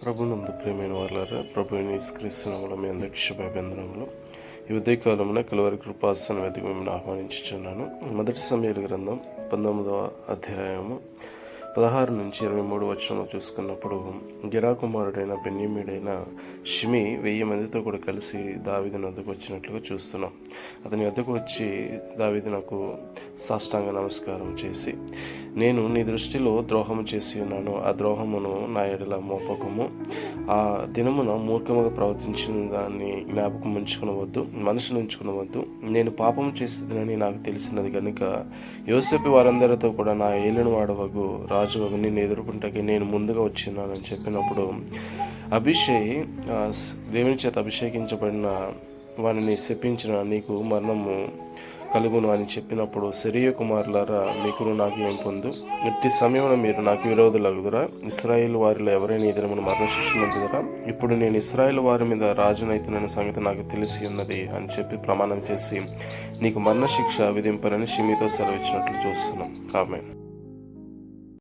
ప్రభునందు ప్రియమైన వారులారా, ప్రభు యేసుక్రీస్తు నామములో మీ అందరికీ శుభాభివందనములు. ఈ ఉదయకాలమున కలువరి కృపాసన వేదిక మిమ్మల్ని ఆహ్వానించుచున్నాను. మొదటి సమూయేలు గ్రంథం 19వ అధ్యాయము 16 నుంచి 23 వచనంలో చూసుకున్నప్పుడు, గెరా కుమారుడైన బెన్యామీనైన షిమీ 1000 మందితో కూడా కలిసి దావీదుని వద్దకు వచ్చినట్లుగా చూస్తున్నాం. అతని వద్దకు వచ్చి దావీదునకు సాష్టాంగ నమస్కారం చేసి, నేను నీ దృష్టిలో ద్రోహము చేసి ఉన్నాను, ఆ ద్రోహమును నా ఎడల మోపకము. ఆ దినమున మూర్ఖముగా ప్రవర్తించిన దాన్ని జ్ఞాపకం ఉంచుకునవద్దు, మనసును ఉంచుకునవద్దు. నేను పాపం చేసేదనని నాకు తెలిసినది కనుక యోసేపు వారందరితో కూడా నా ఏలిన వాడవగు రాజువగు నిన్ను ఎదుర్కొంటకి నేను ముందుగా వచ్చినానని చెప్పినప్పుడు, అభిషేక్ దేవుని చేత అభిషేకించబడిన వారిని శపించిన నీకు మరణము కలుగును అని చెప్పినప్పుడు, సెరూయా కుమారులారా, మీకును నాకు ఏం పొందు? ఇట్టి సమయంలో మీరు నాకు విరోధులగుదురా? ఇశ్రాయేలు వారిలో ఎవరైనా ఈ దినమున మరణశిక్ష పొందుదురా? ఇప్పుడు నేను ఇశ్రాయేలు వారి మీద రాజునైతున్న సంగతి నాకు తెలిసి ఉన్నది అని చెప్పి ప్రమాణం చేసి, నీకు మరణశిక్ష విధింపనని షిమీతో సెలవిచ్చినట్లు చూస్తున్నాం. ఆమేన్.